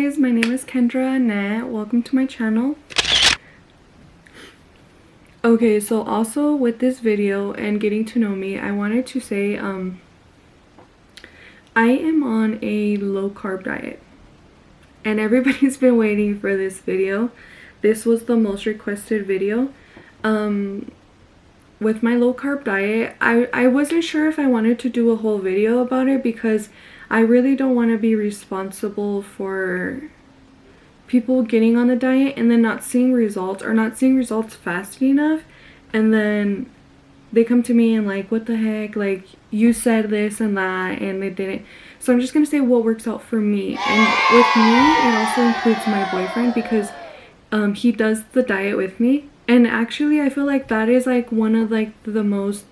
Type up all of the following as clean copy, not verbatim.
guys, my name is Kendraa Anett. Welcome to my channel. Okay, so also with this video and getting to know me, I wanted to say I am on a low carb diet and everybody's been waiting for this video. This was the most requested video. With my low carb diet, I wasn't sure if I wanted to do a whole video about it because I really don't want to be responsible for people getting on the diet and then not seeing results, or not seeing results fast enough, and then they come to me and like, what the heck, like you said this and that and they didn't. So I'm just gonna say what works out for me, and with me it also includes my boyfriend because he does the diet with me. And actually I feel like that is like one of like the most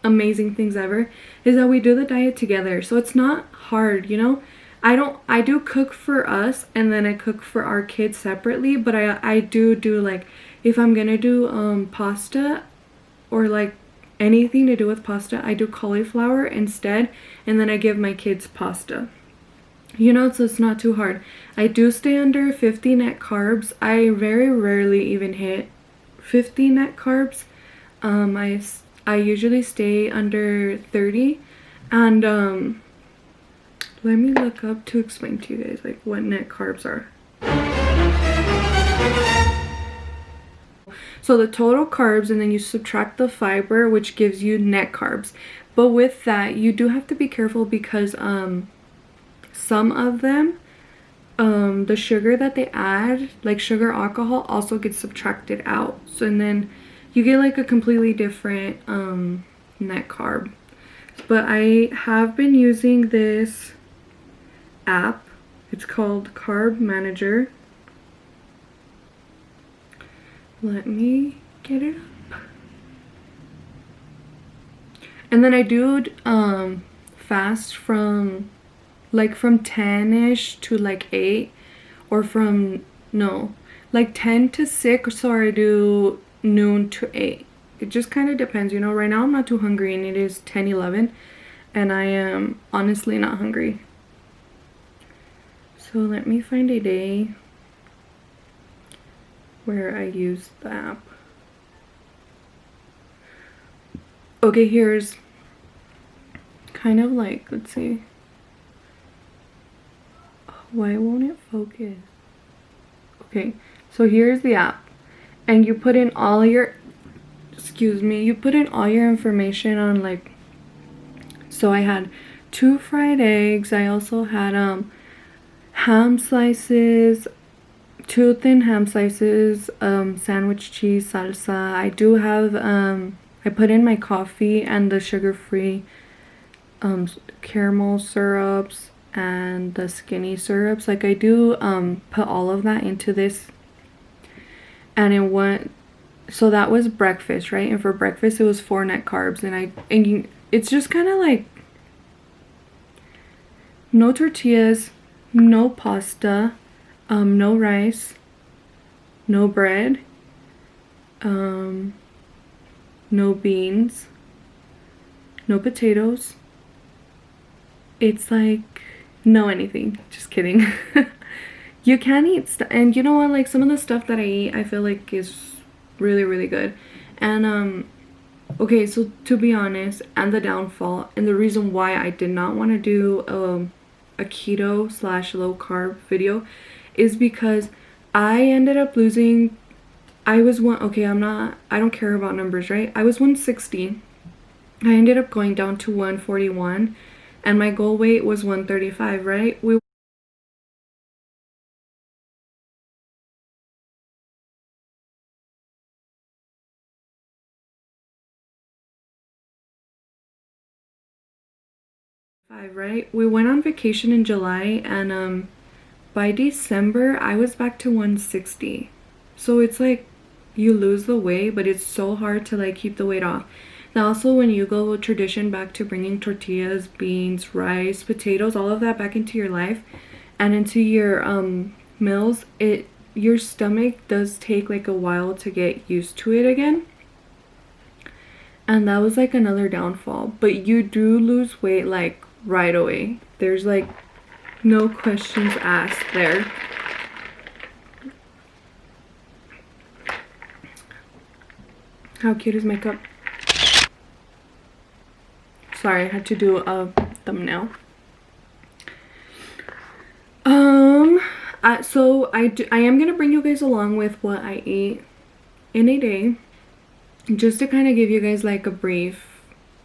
amazing things ever, is that we do the diet together. So it's not hard, you know. I do cook for us and then I cook for our kids separately, but I do like, if I'm gonna do pasta or like anything to do with pasta, I do cauliflower instead, and then I give my kids pasta, you know. So it's not too hard. I do stay under 50 net carbs. I very rarely even hit 50 net carbs. I usually stay under 30, and let me look up to explain to you guys like what net carbs are. So the total carbs, and then you subtract the fiber, which gives you net carbs. But with that, you do have to be careful because some of them, the sugar that they add, like sugar alcohol, also gets subtracted out. So and then you get like a completely different net carb. But I have been using this app. It's called Carb Manager. Let me get it up. And then I do fast from 10ish to like 8, or from like 10 to 6, or I do noon to 8. It just kind of depends, you know. Right now I'm not too hungry and it is 10-11 and I am honestly not hungry. So let me find a day where I use the app. Okay, here's kind of like, let's see. Why won't it focus? Okay, so here's the app, and you put in all your, you put in all your information on like, so I had 2 fried eggs. I also had ham slices, 2 thin ham slices, sandwich cheese, salsa. I do have I put in my coffee and the sugar-free caramel syrups and the skinny syrups. Like I do put all of that into this, and it went, so that was breakfast, right? And for breakfast it was 4 net carbs, and it's just kind of like no tortillas, no pasta, no rice, no bread, no beans, no potatoes. It's like no anything. Just kidding. You can eat and you know what, like some of the stuff that I eat I feel like is really good. And okay, so to be honest, and the downfall and the reason why I did not want to do a keto / low carb video is because I ended up losing, I don't care about numbers, right? I was 160. I ended up going down to 141 and my goal weight was 135, right? We went on vacation in July, and by December I was back to 160. So it's like you lose the weight, but it's so hard to like keep the weight off. Now also, when you go with tradition back to bringing tortillas, beans, rice, potatoes, all of that back into your life and into your meals, your stomach does take like a while to get used to it again. And that was like another downfall. But you do lose weight like right away. There's like No questions asked there. How cute is my cup? Sorry, I had to do a thumbnail. So I am gonna bring you guys along with what I eat in a day, just to kind of give you guys like a brief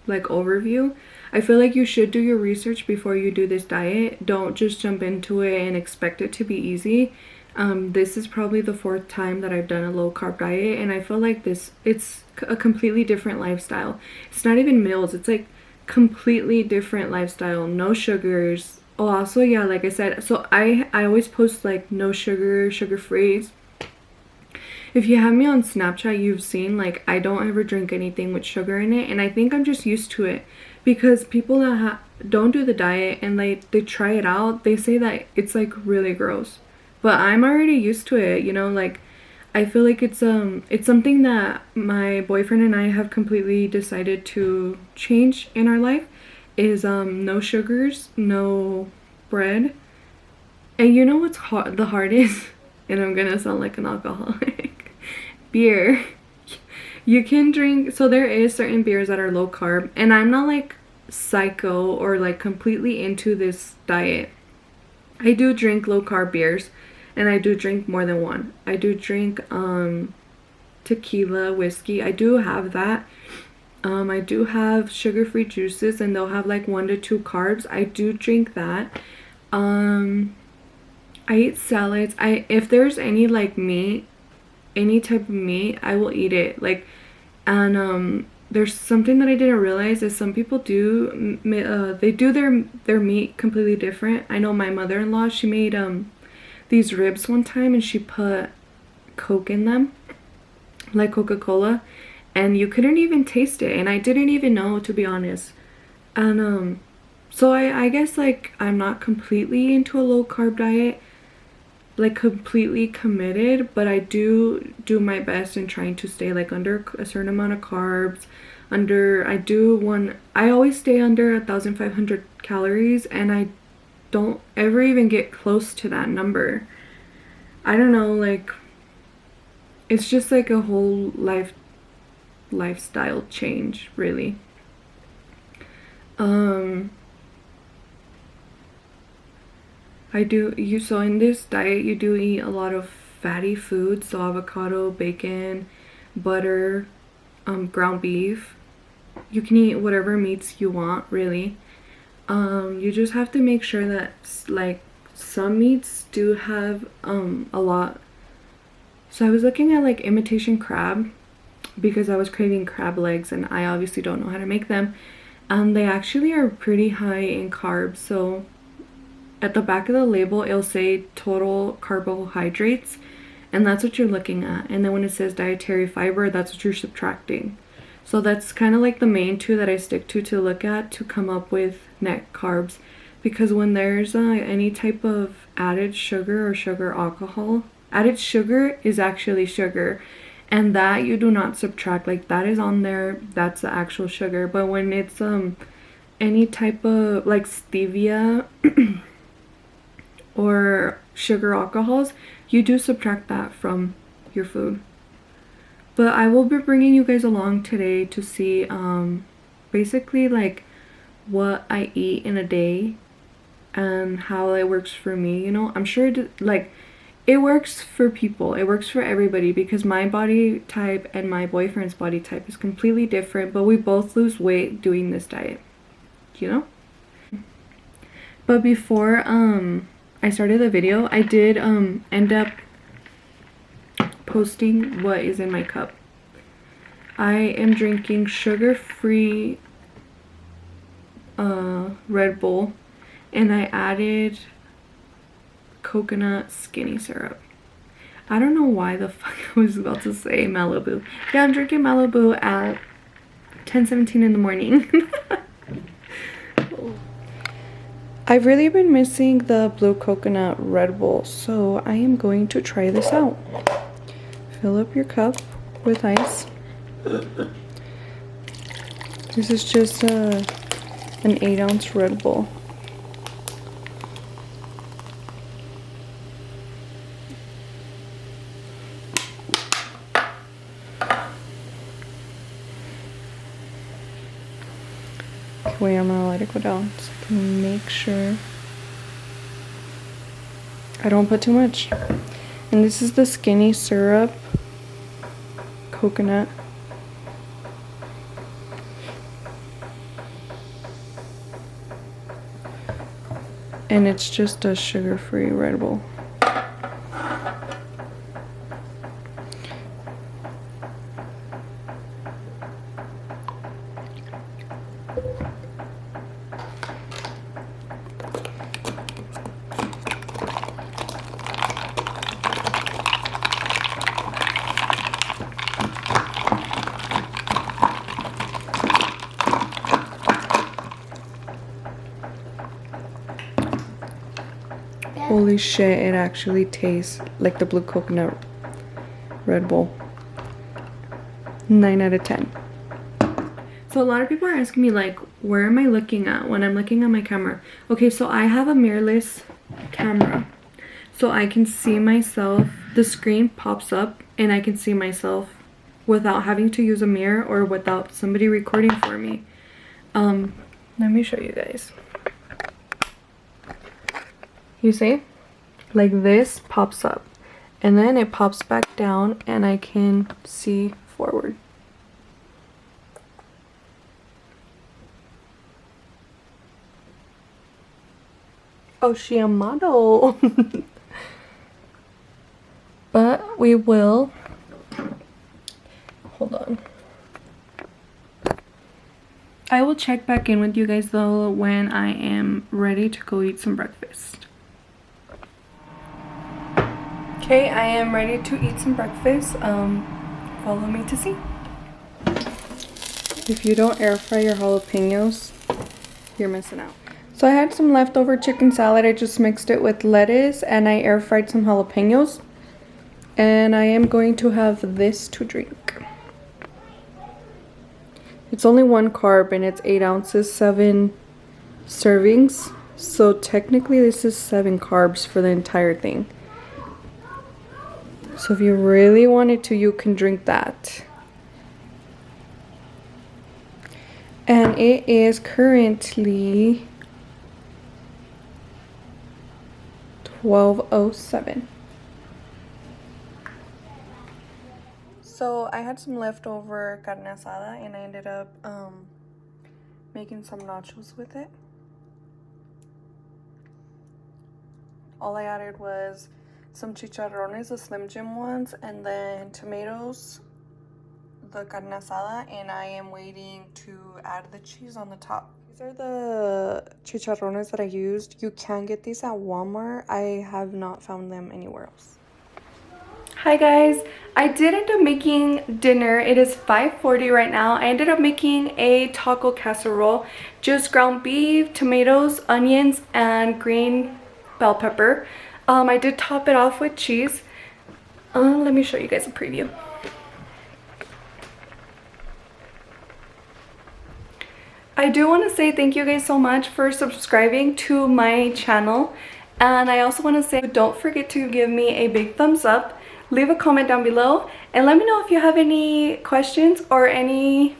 like overview. I feel like you should do your research before you do this diet. Don't just jump into it and expect it to be easy. This is probably the 4th time that I've done a low carb diet, and I feel like it's a completely different lifestyle. It's not even meals, it's like completely different lifestyle. No sugars. Oh, also, yeah, like I said, so I always post like no sugar, sugar free. If you have me on Snapchat, you've seen like I don't ever drink anything with sugar in it, and I think I'm just used to it, because people that don't do the diet and they try it out, they say that it's like really gross, but I'm already used to it, you know. Like I feel like it's something that my boyfriend and I have completely decided to change in our life, is no sugars, no bread. And you know what's the hardest? And I'm gonna sound like an alcoholic. Beer. You can drink, so there is certain beers that are low carb, and I'm not like psycho or like completely into this diet. I do drink low carb beers, and I do drink more than one. I do drink tequila, whiskey. I do have that. I do have sugar-free juices, and they'll have like 1 to 2 carbs. I do drink that. I eat salads. If there's any like meat, any type of meat, I will eat it. Like, and there's something that I didn't realize is some people do they do their meat completely different. I know my mother-in-law, she made these ribs one time, and she put Coke in them, like Coca-Cola, and you couldn't even taste it, and I didn't even know, to be honest. And so I guess like I'm not completely into a low carb diet, like completely committed, but I do my best in trying to stay like under a certain amount of carbs. I always stay under 1,500 calories, and I don't ever even get close to that number. I don't know, like it's just like a whole lifestyle change, really. So in this diet you do eat a lot of fatty foods, so avocado, bacon, butter, ground beef. You can eat whatever meats you want, really. You just have to make sure that like some meats do have a lot. So I was looking at like imitation crab, because I was craving crab legs, and I obviously don't know how to make them. They actually are pretty high in carbs. So at the back of the label, it'll say total carbohydrates, and that's what you're looking at. And then when it says dietary fiber, that's what you're subtracting. So that's kind of like the main two that I stick to look at to come up with net carbs. Because when there's any type of added sugar or sugar alcohol, added sugar is actually sugar, and that you do not subtract. Like that is on there, that's the actual sugar. But when it's any type of like stevia or sugar alcohols, you do subtract that from your food. But I will be bringing you guys along today to see basically like what I eat in a day and how it works for me. You know, I'm sure it works for people, it works for everybody, because my body type and my boyfriend's body type is completely different, but we both lose weight doing this diet, you know. But before I started the video, I did end up posting what is in my cup. I am drinking sugar-free Red Bull, and I added coconut skinny syrup. I don't know why the fuck I was about to say Malibu. Yeah, I'm drinking Malibu at 10:17 in the morning. I've really been missing the blue coconut Red Bull, so I am going to try this out. Fill up your cup with ice. This is just an 8-ounce Red Bull. Wait, I'm gonna let it go down so I can make sure I don't put too much. And this is the skinny syrup, coconut. And it's just a sugar-free Red Bull. Holy shit, it actually tastes like the blue coconut Red Bull. 9 out of 10. So a lot of people are asking me, like, where am I looking at when I'm looking at my camera? Okay, so I have a mirrorless camera. So I can see myself, the screen pops up and I can see myself without having to use a mirror or without somebody recording for me. Let me show you guys. You see? Like this pops up and then it pops back down and I can see forward. Oh, she a model. But we will, hold on. I will check back in with you guys though when I am ready to go eat some breakfast. Okay, I am ready to eat some breakfast. Follow me to see. If you don't air fry your jalapenos, you're missing out. So I had some leftover chicken salad. I just mixed it with lettuce and I air fried some jalapenos. And I am going to have this to drink. It's only 1 carb and it's 8 ounces, 7 servings. So technically this is 7 carbs for the entire thing. So if you really wanted to, you can drink that. And it is currently 12:07. So I had some leftover carne asada and I ended up making some nachos with it. All I added was some chicharrones, the Slim Jim ones, and then tomatoes, the carne asada, and I am waiting to add the cheese on the top. These are the chicharrones that I used. You can get these at Walmart. I have not found them anywhere else. Hi guys, I did end up making dinner. It is 5:40 right now. I ended up making a taco casserole, just ground beef, tomatoes, onions, and green bell pepper. I did top it off with cheese. Let me show you guys a preview. I do want to say thank you guys so much for subscribing to my channel. And I also want to say don't forget to give me a big thumbs up. Leave a comment down below and let me know if you have any questions or anything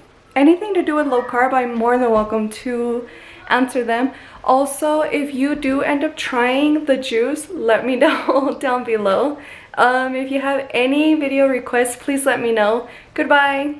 to do with low carb. I'm more than welcome to answer them. Also, if you do end up trying the juice, let me know down below. If you have any video requests, please let me know. Goodbye.